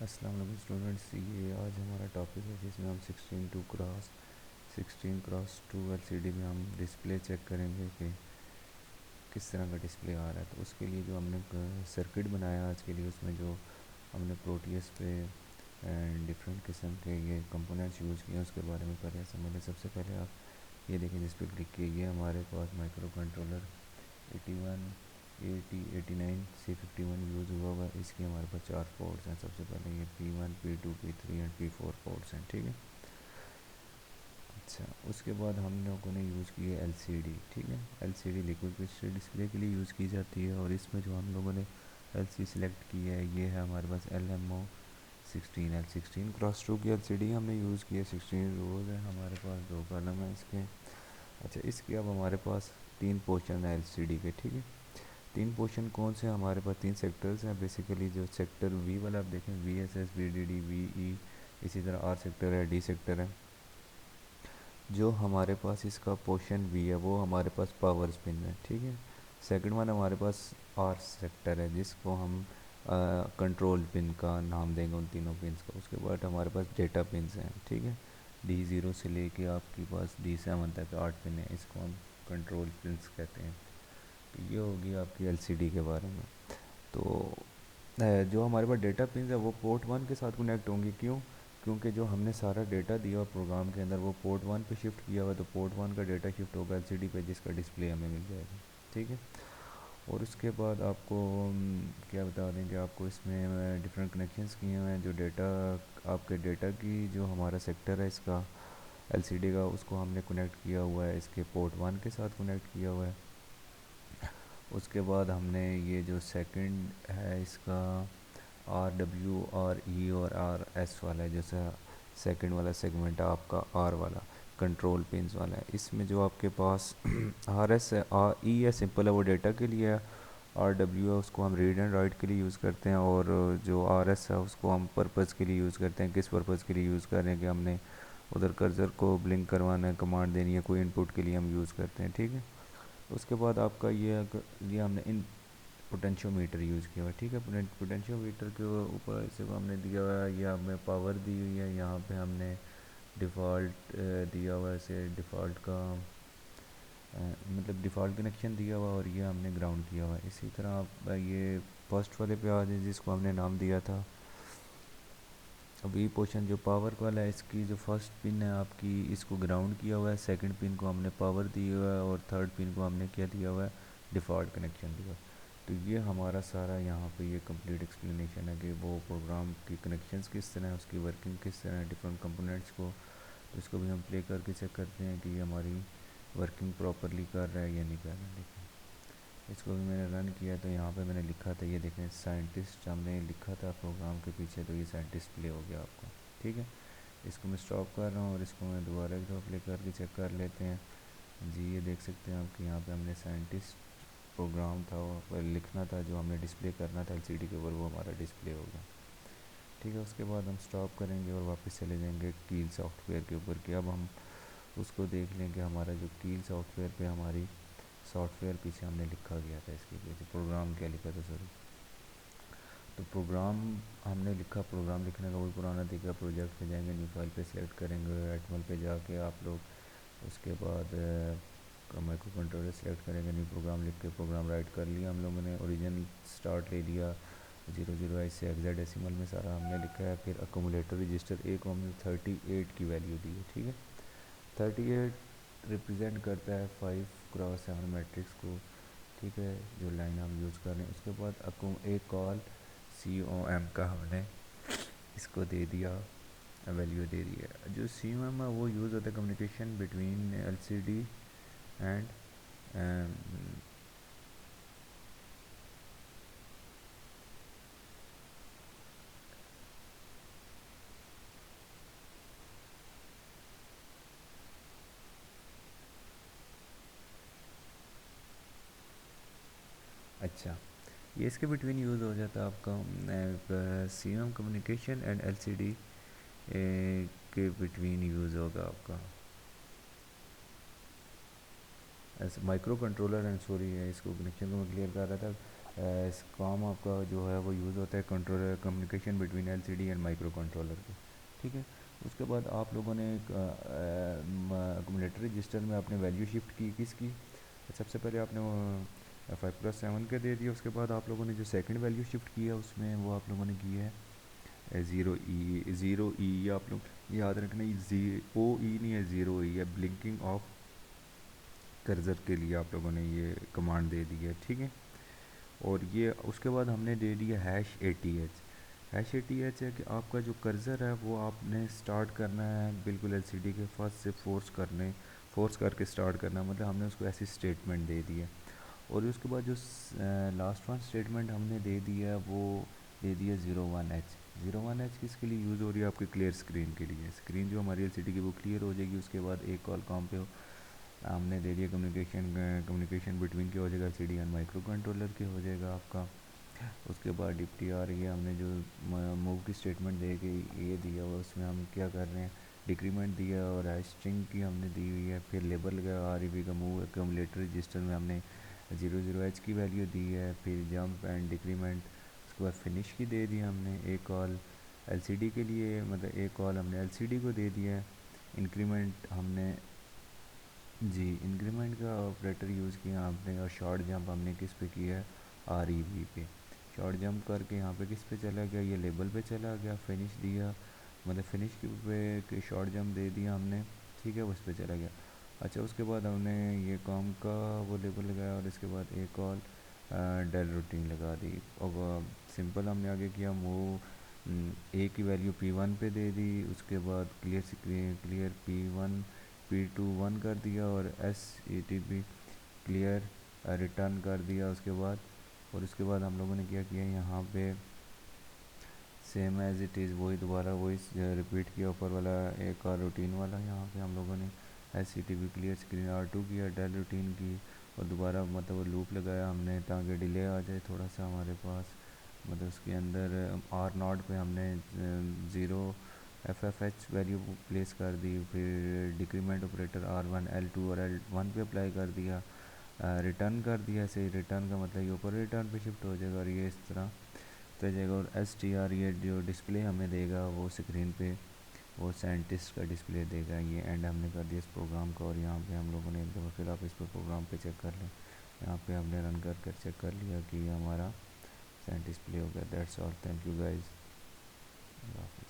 السلام علیکم اسٹوڈنٹس، یہ آج ہمارا ٹاپک ہے جس میں ہم 16:2 ایل سی ڈی میں ہم ڈسپلے چیک کریں گے کہ کس طرح کا ڈسپلے آ رہا ہے. تو اس کے لیے جو ہم نے سرکٹ بنایا آج کے لیے، اس میں جو ہم نے پروٹیس پہ ڈفرینٹ قسم کے یہ کمپوننٹس یوز کیے ہیں اس کے بارے میں پہلے سمجھ لیں. سب سے پہلے آپ یہ دیکھیں جس پہ کلک کیے، یہ ہمارے پاس مائکرو کنٹرولر 81 80 89 C51 یوز ہوا ہے. اس کی ہمارے پاس 4 پورٹس ہیں. سب سے پہلے یہ P1 P2 P3 and P4 ports ہیں. ٹھیک ہے. اچھا، اس کے بعد ہم لوگوں نے یوز کی ہے LCD. ٹھیک ہے. LCD لیکوڈ کرسٹل ڈسپلے کے لیے یوز کی جاتی ہے، اور اس میں جو ہم لوگوں نے LCD سلیکٹ کی ہے یہ ہے ہمارے پاس LMO16 L16x2 کی LCD ہم نے یوز کی ہے. 16 روز ہیں ہمارے پاس، 2 کالم ہیں اس کے. اچھا، اس کے اب ہمارے پاس 3 پورشن ہیں LCD کے. ٹھیک ہے. 3 پورشن کون سے ہیں ہمارے پاس؟ 3 سیکٹرز ہیں بیسیکلی. جو سیکٹر وی والا آپ دیکھیں، VSS VDD VE، اسی طرح R سیکٹر ہے، D سیکٹر ہے. جو ہمارے پاس اس کا پورشن وی ہے وہ ہمارے پاس پاور پن ہے. ٹھیک ہے. سیکنڈ ون ہمارے پاس آر سیکٹر ہے، جس کو ہم کنٹرول پن کا نام دیں گے ان تینوں پنس کو. اس کے بعد ہمارے پاس ڈیٹا پنس ہیں. ٹھیک ہے. D0 سے لے کے آپ کے پاس D7 تک 8 پن ہیں، اس کو ہم کنٹرول پنس کہتے ہیں. تو یہ ہوگی آپ کی LCD کے بارے میں. تو جو ہمارے پاس ڈیٹا پنز ہے وہ پورٹ 1 کے ساتھ کنیکٹ ہوں گی. کیوں؟ کیونکہ جو ہم نے سارا ڈیٹا دیا ہوا پروگرام کے اندر وہ پورٹ 1 پہ شفٹ کیا ہوا ہے، تو پورٹ 1 کا ڈیٹا شفٹ ہوگا LCD پہ، جس کا ڈسپلے ہمیں مل جائے گا. ٹھیک ہے. اور اس کے بعد آپ کو کیا بتا دیں کہ آپ کو اس میں ڈفرینٹ کنیکشنز کیے ہوئے ہیں. جو ڈیٹا آپ کے ڈیٹا کی جو ہمارا سیکٹر ہے اس کا LCD کا، اس کو ہم نے کنیکٹ کیا ہوا ہے اس کے پورٹ 1 کے ساتھ کنیکٹ کیا ہوا ہے. اس کے بعد ہم نے یہ جو سیکنڈ ہے اس کا RW RE اور RS والا ہے، جیسا سیکنڈ والا سیگمنٹ ہے آپ کا R والا کنٹرول پنز والا ہے. اس میں جو آپ کے پاس RS ہے، E ہے سمپل ہے، وہ ڈیٹا کے لیے ہے. RW ہے، اس کو ہم ریڈ اینڈ رائٹ کے لیے یوز کرتے ہیں. اور جو RS ہے اس کو ہم پرپز کے لیے یوز کرتے ہیں. کس پرپز کے لیے یوز کر رہے ہیں کہ ہم نے ادھر کرسر کو بلنک کروانا ہے، کمانڈ دینی ہے کوئی انپٹ کے لیے ہم یوز کرتے ہیں. ٹھیک ہے. اس کے بعد آپ کا یہ ہم نے ان پوٹینشیو میٹر یوز کیا ہوا ہے. ٹھیک ہے. پوٹینشیو میٹر کے اوپر اسے ہم نے دیا ہوا ہے، یہ ہمیں پاور دی ہوئی ہے. یہاں پہ ہم نے ڈیفالٹ دیا ہوا ہے، اسے ڈیفالٹ کا مطلب ڈیفالٹ کنیکشن دیا ہوا، اور یہ ہم نے گراؤنڈ کیا ہوا ہے. اسی طرح آپ یہ فرسٹ والے پہ آ جائیں جس کو ہم نے نام دیا تھا ابھی پورشن جو پاور والا ہے. اس کی جو فرسٹ پن ہے آپ کی، اس کو گراؤنڈ کیا ہوا ہے. سیکنڈ پن کو ہم نے پاور دی ہوا ہے، اور تھرڈ پن کو ہم نے کیا دیا ہوا ہے؟ ڈیفالٹ کنیکشن دیا ہوا ہے. تو یہ ہمارا سارا یہاں پہ یہ کمپلیٹ ایکسپلینیشن ہے کہ وہ پروگرام کی کنیکشنز کس طرح ہیں، اس کی ورکنگ کس طرح ہے ڈفرینٹ کمپوننٹس کو. تو اس کو بھی ہم پلے کر کے چیک کرتے ہیں کہ یہ ہماری ورکنگ پراپرلی کر رہا ہے یا نہیں کر رہا ہے. دیکھیں اس کو بھی میں نے رن کیا، تو یہاں پہ میں نے لکھا تھا، یہ دیکھیں سائنٹسٹ ہم نے لکھا تھا پروگرام کے پیچھے، تو یہ سائنٹسٹ پلے ہو گیا آپ کو. ٹھیک ہے. اس کو میں اسٹاپ کر رہا ہوں اور اس کو میں دوبارہ ایک دفعہ پلے کر کے چیک کر لیتے ہیں. جی یہ دیکھ سکتے ہیں آپ کہ یہاں پہ ہم نے سائنٹسٹ پروگرام تھا وہ پر لکھنا تھا، جو ہم نے ڈسپلے کرنا تھا LCD کے اوپر، وہ ہمارا ڈسپلے ہوگا. ٹھیک ہے. اس کے بعد ہم اسٹاپ کریں گے اور واپس چلے جائیں گے کیل سافٹ ویئر کے اوپر، کہ اب ہم اس کو دیکھ لیں کہ ہمارا جو کیل سافٹ ویئر پہ ہماری سافٹ ویئر پیچھے ہم نے لکھا گیا تھا، اس کے پیچھے پروگرام کیا لکھا تھا سوری. تو پروگرام ہم نے لکھا، پروگرام لکھنے کا وہی پرانا طریقہ. پروجیکٹ پہ جائیں گے، نیو فائل پہ سلیکٹ کریں گے، ایٹمل پہ جا کے آپ لوگ اس کے بعد مائکرو کنٹرولر سلیکٹ کریں گے، نیو پروگرام لکھ کے پروگرام رائٹ کر لیا ہم لوگوں نے. اوریجن اسٹارٹ لے لیا 00 سے ایگزا ڈیسیمل میں سارا ہم نے لکھا ہے. پھر اکومولیٹر رجسٹر A کو ہم نے 38 کی ویلیو دی ہے. ٹھیک ہے. 38 ریپرزینٹ کرتا ہے 5x7 میٹرکس کو. ٹھیک ہے. جو لائن ہم یوز کر رہے ہیں، اس کے بعد ایک کال COM کا ہم نے اس کو دے دیا، ویلیو دے دی ہے. جو COM ہے وہ یوز ہوتا ہے کمیونیکیشن بٹوین LCD اینڈ اچھا، یہ اس کے بٹوین یوز ہو جاتا ہے آپ کا COM کمیونیکیشن اینڈ LCD کے بٹوین یوز ہوگا آپ کا. ایسے مائکرو کنٹرولر اینڈ سوری ہے، اس کو کنیکشن کو میں کلیئر کر رہا تھا. اس کام آپ کا جو ہے وہ یوز ہوتا ہے controller communication between L C D and micro controller کے. ٹھیک ہے. اس کے بعد آپ لوگوں نے ایک ایکومولیٹر رجسٹر میں آپ نے ویلیو شفٹ کی کس کی. سب سے پہلے آپ نے 5+7 کے دے دیا. اس کے بعد آپ لوگوں نے جو سیکنڈ ویلیو شفٹ کیا اس میں وہ آپ لوگوں نے کی ہے 0 ای یہ آپ لوگ یاد رکھنا. او ای نہیں ہے 0 ای ہے. بلنکنگ آف کرزر کے لیے آپ لوگوں نے یہ کمانڈ دے دی ہے. ٹھیک ہے. اور یہ اس کے بعد ہم نے دے دیا #ATH. #ATH ہے کہ آپ کا جو کرزر ہے وہ آپ نے سٹارٹ کرنا ہے بالکل ایل سی ڈی کے فرسٹ سے فورس کر کے سٹارٹ کرنا ہے. مطلب ہم نے اس کو ایسی اسٹیٹمنٹ دے دی ہے. اور اس کے بعد جو لاسٹ ون اسٹیٹمنٹ ہم نے دے دی ہے وہ دے دیا 01H. 01H کس کے لیے یوز ہو رہی ہے آپ کی کلیئر اسکرین کے لیے. اسکرین جو ہماری ایل سی ڈی کی وہ کلیئر ہو جائے گی. اس کے بعد ایک کال کام پہ ہم نے دے دیا کمیونیکیشن بٹوین کے ہو جائے گا C D and micro controller کے ہو جائے گا آپ کا. اس کے بعد ڈپٹی آ رہی ہے. ہم نے جو موو کی اسٹیٹمنٹ دے کے یہ دیا ہوا اس میں ہم کیا کر رہے ہیں ڈیکریمنٹ دیا اور اسٹرنگ کی ہم نے دی ہوئی ہے. پھر لیبل لگا آر ای بی کا موو ایکومولیٹر رجسٹر میں ہم نے 00H کی ویلیو دی ہے. پھر جمپ اینڈ ڈیکریمنٹ. اس کے بعد فنش کی دے دی ہم نے. ایک کال ایل سی ڈی کے لیے مطلب ایک کال ہم نے ایل سی ڈی کو دے دیا ہے. انکریمنٹ ہم نے انکریمنٹ کا آپریٹر یوز کیا آپ نے. اور شارٹ جمپ ہم نے کس پہ کیا ہے آر ای بی پہ. شارٹ جمپ کر کے یہاں پہ کس پہ چلا گیا یہ لیبل پہ چلا گیا. فنش دیا مطلب فنش پہ شارٹ جمپ دے دیا ہم نے. ٹھیک ہے. اس پہ چلا گیا. اچھا. اس کے بعد ہم نے یہ کام کا وہ لیبل لگایا اور اس کے بعد ایک کال ڈیل روٹین لگا دی. اور سمپل ہم نے آگے کیا موو اے کی ویلیو P1 پہ دے دی. اس کے بعد کلیئر P1 P2 1 کر دیا اور SETB کلیئر ریٹرن کر دیا. اس کے بعد اور اس کے بعد ہم لوگوں نے کیا یہاں پہ سیم ایز اٹ از وہی دوبارہ وہی ریپیٹ کیا اوپر والا ایک اور روٹین والا. یہاں پہ ہم لوگوں نے SETB کلیئر اسکرین R2 کیا ڈیل روٹین کی اور دوبارہ مطلب وہ لوپ لگایا ہم نے تاکہ ڈیلے آ جائے تھوڑا سا ہمارے پاس. مطلب اس کے اندر R0 پہ ہم نے 0FFH ویلیو پلیس کر دی. پھر ڈیکریمنٹ آپریٹر R1 L2 اور L1 پہ اپلائی کر دیا. ریٹرن کر دیا. ایسے ہی ریٹرن کا مطلب یہ اوپر ریٹرن پہ شفٹ ہو جائے گا اور یہ اس طرح تو جائے گا. اور STR یہ جو ڈسپلے ہمیں دے گا وہ اسکرین پہ وہ سائنٹسٹ کا ڈسپلے دے گا. یہ اینڈ ہم نے کر دیا اس پروگرام کا. اور یہاں پہ ہم لوگوں نے ایک دفعہ پھر آپ اس پہ پروگرام پہ چیک کر لیں. یہاں پہ ہم نے رن کر چیک کر لیا کہ یہ ہمارا سائنٹسٹ پلے ہو گیا. That's all. Thank you guys. اللہ حافظ.